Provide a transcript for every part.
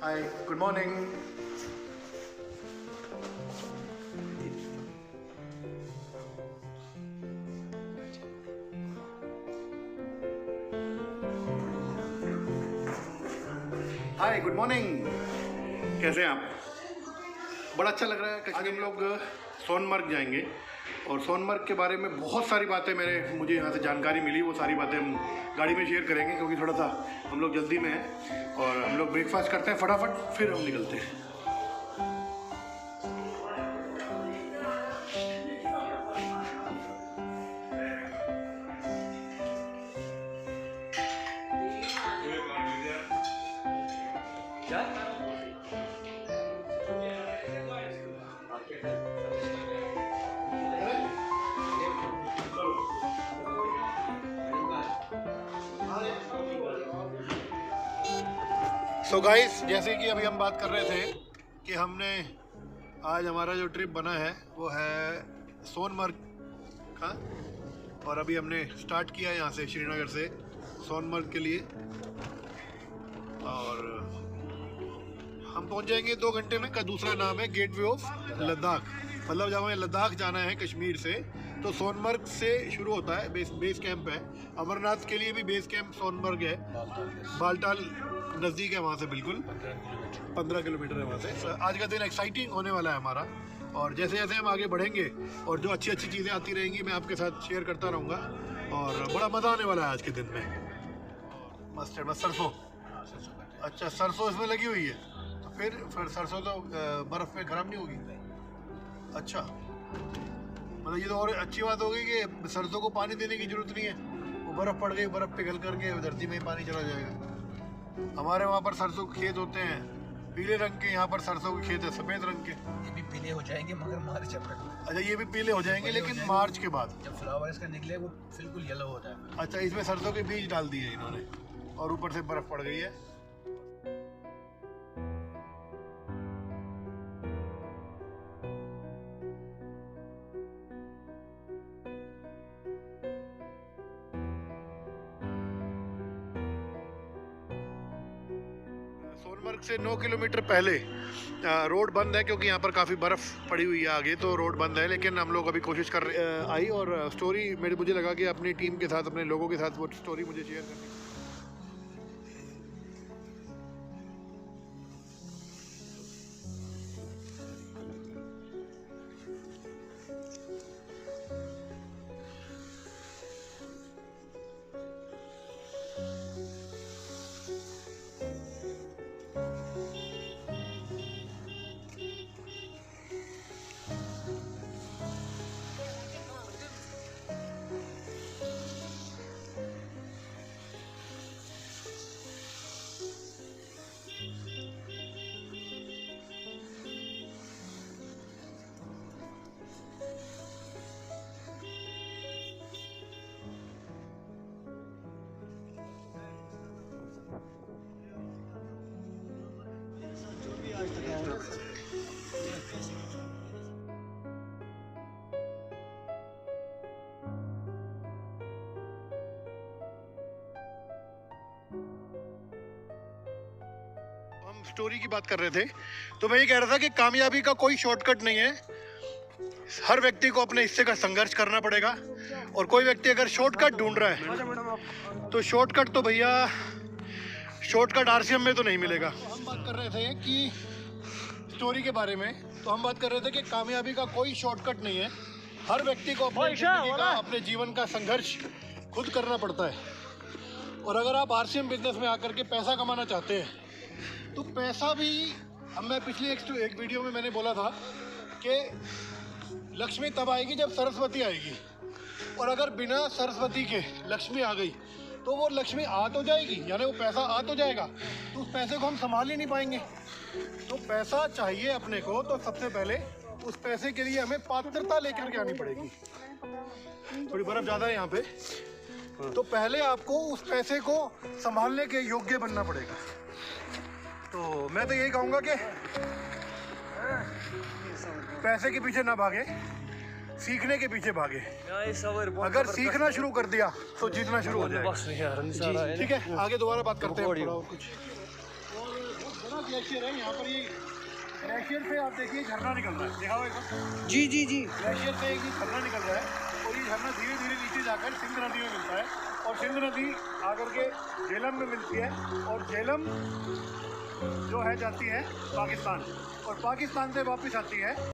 हाय, good morning. हाय, good morning. कैसे हैं आप? बड़ा अच्छा लग रहा है। आज हम लोग सोनमर्ग जाएंगे और सोनमर्ग के बारे में बहुत सारी बातें मुझे यहाँ से जानकारी मिली। वो सारी बातें हम गाड़ी में शेयर करेंगे क्योंकि थोड़ा सा हम लोग जल्दी में हैं और हम लोग ब्रेकफास्ट करते हैं फटाफट, फिर हम निकलते हैं। सो गाइस, जैसे कि अभी हम बात कर रहे थे कि हमने आज हमारा जो ट्रिप बना है वो है सोनमर्ग का, और अभी हमने स्टार्ट किया है यहाँ से श्रीनगर से सोनमर्ग के लिए, और हम पहुँच जाएंगे 2 घंटे में। का दूसरा नाम है गेटवे ऑफ लद्दाख। मतलब जब हमें लद्दाख जाना है कश्मीर से तो सोनमर्ग से शुरू होता है, बेस कैंप है। अमरनाथ के लिए भी बेस कैंप सोनमर्ग है, बालटाल नज़दीक है वहाँ से, बिल्कुल 15 किलोमीटर है वहाँ से। आज का दिन एक्साइटिंग होने वाला है हमारा, और जैसे जैसे हम आगे बढ़ेंगे और जो अच्छी अच्छी चीज़ें आती रहेंगी मैं आपके साथ शेयर करता रहूँगा, और बड़ा मज़ा आने वाला है आज के दिन में। मस्त है, बस सरसों। अच्छा, सरसों इसमें लगी हुई है, तो फिर सरसों तो बर्फ़ में ख़राब नहीं होगी। अच्छा, मतलब ये तो और अच्छी बात हो गई कि सरसों को पानी देने की ज़रूरत नहीं है, वो बर्फ़ पड़ गई, बर्फ़ पिघल करके धरती में ही पानी चला जाएगा। हमारे वहाँ पर सरसों के खेत होते हैं पीले रंग के, यहाँ पर सरसों के खेत है सफ़ेद रंग के। ये भी पीले हो जाएंगे मगर मार्च अप्रैल। अच्छा, ये भी पीले हो जाएंगे लेकिन मार्च के बाद जब फ्लावर इसका निकले वो बिल्कुल येलो हो जाएगा। अच्छा, इसमें सरसों के बीज डाल दिए इन्होंने और ऊपर से बर्फ़ पड़ गई है। सोनमर्ग से 9 किलोमीटर पहले रोड बंद है क्योंकि यहाँ पर काफ़ी बर्फ़ पड़ी हुई है आगे, तो रोड बंद है। लेकिन हम लोग अभी कोशिश कर आई, और स्टोरी मुझे लगा कि अपनी टीम के साथ, अपने लोगों के साथ वो स्टोरी मुझे शेयर करनी। स्टोरी की बात कर रहे थे तो मैं ये कह रहा था कि कामयाबी का कोई शॉर्टकट नहीं है। हर व्यक्ति को अपने हिस्से का संघर्ष करना पड़ेगा, और कोई व्यक्ति अगर शॉर्टकट ढूंढ रहा है तो शॉर्टकट तो भैया शॉर्टकट आरसीएम में तो नहीं मिलेगा। हम बात कर रहे थे कि स्टोरी के बारे में, तो हम बात कर रहे थे कि कामयाबी का कोई शॉर्टकट नहीं है। हर व्यक्ति को अपने जीवन का संघर्ष खुद करना पड़ता है, और अगर आप आरसीएम बिजनेस में आकर के पैसा कमाना चाहते हैं तो पैसा भी, अब मैं पिछले एक वीडियो में मैंने बोला था कि लक्ष्मी तब आएगी जब सरस्वती आएगी, और अगर बिना सरस्वती के लक्ष्मी आ गई तो वो लक्ष्मी आ तो जाएगी, यानी वो पैसा आ तो जाएगा, तो उस पैसे को हम संभाल ही नहीं पाएंगे। तो पैसा चाहिए अपने को, तो सबसे पहले उस पैसे के लिए हमें पात्रता लेकर के आनी पड़ेगी। थोड़ी बर्फ ज़्यादा है यहाँ पे, तो पहले आपको उस पैसे को संभालने के योग्य बनना पड़ेगा। तो मैं तो यही कहूँगा कि पैसे के पीछे ना भागे, सीखने के पीछे भागे। अगर सीखना शुरू कर दिया तो जीतना शुरू हो जाएगा। ठीक है, आगे दोबारा बात करते हैं थोड़ा और कुछ। ग्लेशियर है, यहाँ पर ये ग्लेशियर से आप देखिए झरना निकल रहा है, देखा हुआ एकदम। जी जी जी। ग्लेशियर से एक झरना निकल रहा है और ये झरना धीरे धीरे नीचे जाकर सिंध नदी में मिलता है और सिंध नदी आकर के झेलम में मिलती है और झेलम जो है जाती है पाकिस्तान और पाकिस्तान से वापस आती है।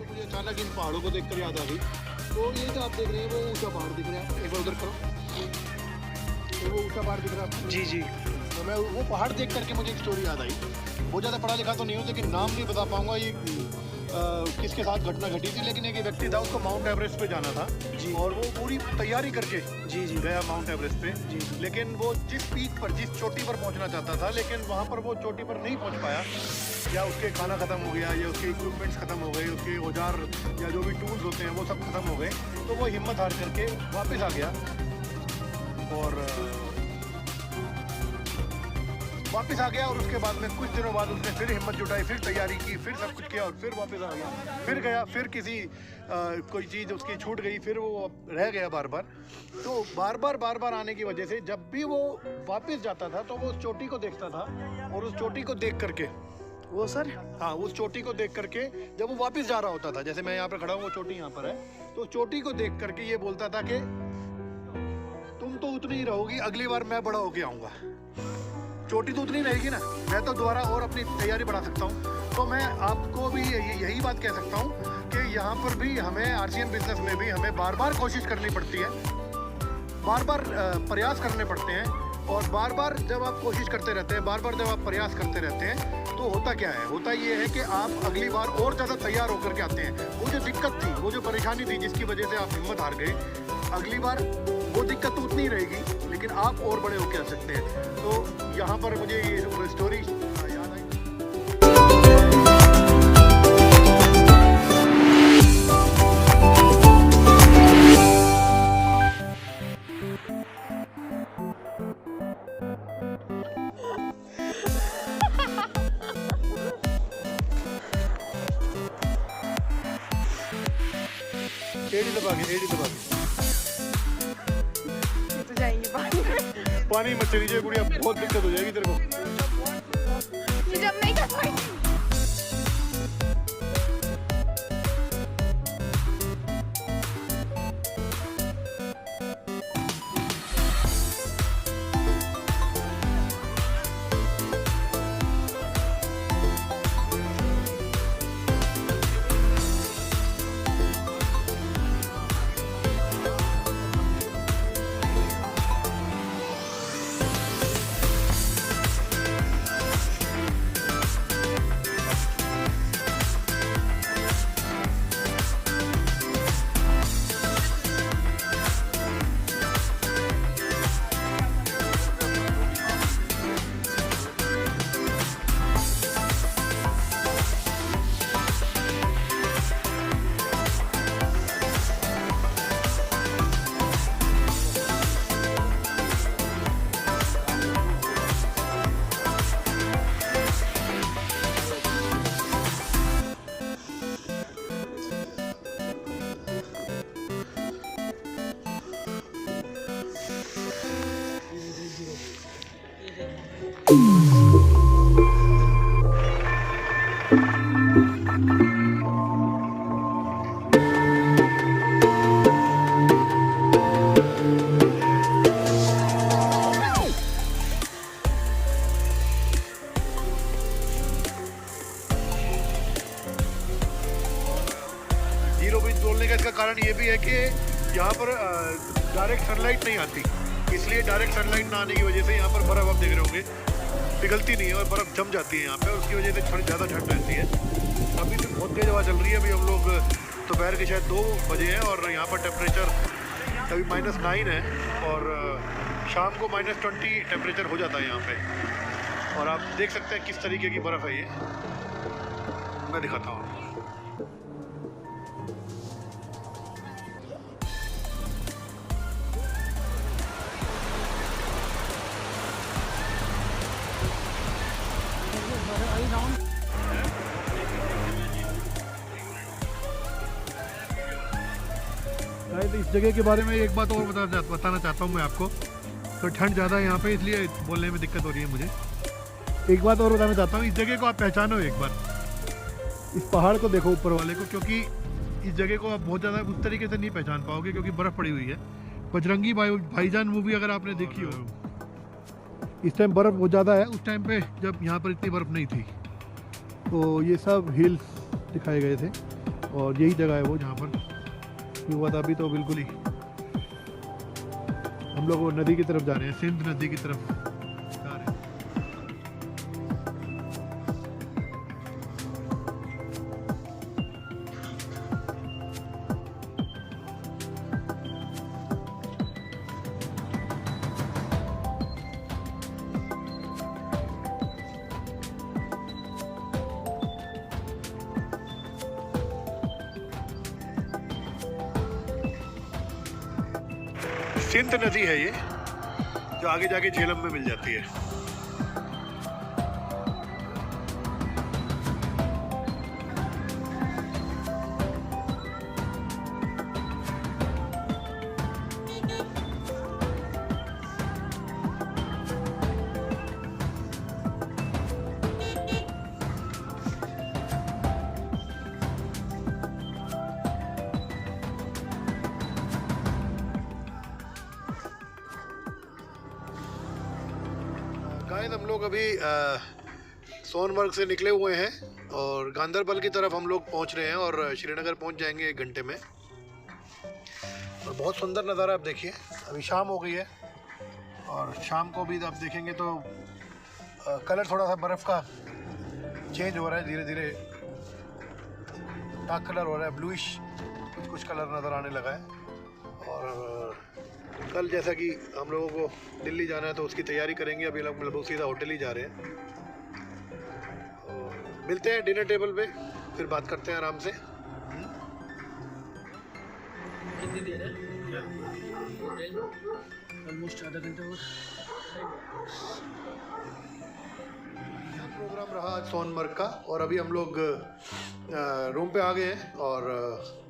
मुझे अचानक इन पहाड़ों को देखकर याद आ गई। तो ये जो आप देख रहे हैं वो ऊंचा पहाड़ दिख रहा है, एक बार उधर करो, तो वो ऊंचा पहाड़ दिख रहा है। जी जी। तो मैं वो पहाड़ देख करके मुझे एक स्टोरी याद आई। बहुत ज़्यादा पढ़ा लिखा तो नहीं हूँ लेकिन नाम नहीं बता पाऊंगा ये किसके साथ घटना घटी थी, लेकिन एक व्यक्ति था, उसको माउंट एवरेस्ट पे जाना था जी। और वो पूरी तैयारी करके जी जी गया माउंट एवरेस्ट पे जी। लेकिन वो जिस पीक पर, जिस चोटी पर पहुंचना चाहता था, लेकिन वहाँ पर वो चोटी पर नहीं पहुंच पाया, या उसके खाना ख़त्म हो गया या उसके इक्विपमेंट्स ख़त्म हो गए, उसके औजार या जो भी टूल्स होते हैं वो सब ख़त्म हो गए। तो वो हिम्मत हार करके वापस आ गया और और उसके बाद में कुछ दिनों बाद उसने फिर हिम्मत जुटाई, फिर तैयारी की, फिर सब कुछ किया और फिर वापस आ गया, फिर गया, फिर किसी कोई चीज़ उसकी छूट गई, फिर वो रह गया बार बार। तो बार बार आने की वजह से जब भी वो वापस जाता था तो वो उस चोटी को देखता था और उस चोटी को देख करके वो सर, हाँ, उस चोटी को देख करके जब वो वापस जा रहा होता था, जैसे मैं यहाँ पे खड़ा हूँ, वो चोटी यहाँ पर है, तो चोटी को देख करके ये बोलता था कि तुम तो उतनी ही रहोगी, अगली बार मैं बड़ा होके आऊँगा। चोटी तो उतनी रहेगी ना, मैं तो दोबारा और अपनी तैयारी बढ़ा सकता हूँ। तो मैं आपको भी यही बात कह सकता हूँ कि यहाँ पर भी हमें RCM बिजनेस में भी हमें बार बार कोशिश करनी पड़ती है, बार बार प्रयास करने पड़ते हैं और बार बार जब आप कोशिश करते रहते हैं, बार बार जब आप प्रयास करते रहते हैं तो होता क्या है, होता ये है कि आप अगली बार और ज़्यादा तैयार होकर के आते हैं। वो जो दिक्कत थी, वो जो परेशानी थी जिसकी वजह से आप हिम्मत हार गए, अगली बार वो दिक्कत तो उतनी ही रहेगी लेकिन आप और बड़े होकर आ सकते हैं। तो यहाँ पर मुझे ये स्टोरी याद आई। एड़ी दबा के तो जाएंगे पानी मत चली जाए गुड़िया, बहुत दिक्कत हो जाएगी तेरे को। जब नहीं कर पाएंगे। इसका कारण ये भी है कि यहाँ पर डायरेक्ट सनलाइट नहीं आती, इसलिए डायरेक्ट सनलाइट ना आने की वजह से यहाँ पर बर्फ़ आप देख रहे होंगे पिघलती नहीं है और बर्फ़ जम जाती है यहाँ पे, उसकी वजह से थोड़ी ज़्यादा ठंड रहती है। अभी तो बहुत तेज़ हवा चल रही है, अभी हम लोग दोपहर के शायद 2 बजे हैं और यहाँ पर टेम्परेचर अभी -9 है और शाम को -20 टेम्परेचर हो जाता है यहाँ पे। और आप देख सकते हैं किस तरीके की बर्फ़ है ये, मैं दिखाता हूँ। गाइस इस जगह के बारे में एक बात और बताना चाहता हूँ मैं आपको। तो ठंड ज़्यादा है यहाँ पे, इसलिए बोलने में दिक्कत हो रही है मुझे। एक बात और बताना चाहता हूँ, इस जगह को आप पहचानो एक बार, इस पहाड़ को देखो ऊपर वाले को, क्योंकि इस जगह को आप बहुत ज़्यादा उस तरीके से नहीं पहचान पाओगे क्योंकि बर्फ़ पड़ी हुई है। बजरंगी भाईजान मूवी अगर आपने देखी हो, इस टाइम बर्फ़ बहुत ज़्यादा है, उस टाइम पे जब यहाँ पर इतनी बर्फ़ नहीं थी। तो ये सब हिल्स दिखाए गए थे और यही जगह है वो जहाँ पर ये हुआ था। अभी तो बिल्कुल ही हम लोग वो नदी की तरफ जा रहे हैं, सिंध नदी की तरफ जा रहे हैं। सिंध नदी है ये, जो आगे जाके झेलम में मिल जाती है। गाइस हम लोग अभी सोनमर्ग से निकले हुए हैं और गांदरबल की तरफ हम लोग पहुंच रहे हैं और श्रीनगर पहुंच जाएंगे 1 घंटे में। और बहुत सुंदर नज़ारा आप देखिए। अभी शाम हो गई है और शाम को भी आप देखेंगे तो कलर थोड़ा सा बर्फ़ का चेंज हो रहा है, धीरे धीरे डार्क कलर हो रहा है, ब्लूइश कुछ कलर नज़र आने लगा है। और कल जैसा कि हम लोगों को दिल्ली जाना है तो उसकी तैयारी करेंगे। अभी लोग सीधा होटल ही जा रहे हैं। और मिलते हैं डिनर टेबल पे, फिर बात करते हैं आराम से। कितनी देर है? ऑलमोस्ट आधा घंटा और प्रोग्राम रहा आज सोनमर्ग का और अभी हम लोग रूम पे आ गए हैं और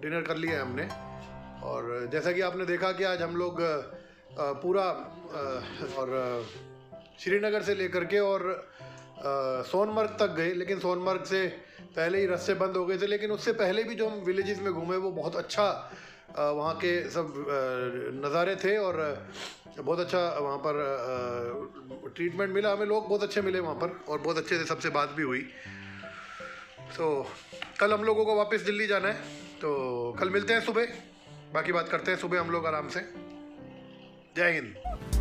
डिनर कर लिया है हमने। और जैसा कि आपने देखा कि आज हम लोग पूरा और श्रीनगर से लेकर के और सोनमर्ग तक गए, लेकिन सोनमर्ग से पहले ही रास्ते बंद हो गए थे। लेकिन उससे पहले भी जो हम विलेजेस में घूमे वो बहुत अच्छा वहाँ के सब नज़ारे थे और बहुत अच्छा वहाँ पर ट्रीटमेंट मिला हमें। लोग बहुत अच्छे मिले वहाँ पर और बहुत अच्छे से सबसे बात भी हुई। तो कल हम लोगों को वापस दिल्ली जाना है, तो कल मिलते हैं सुबह, बाकी बात करते हैं सुबह हम लोग आराम से। जय हिंद।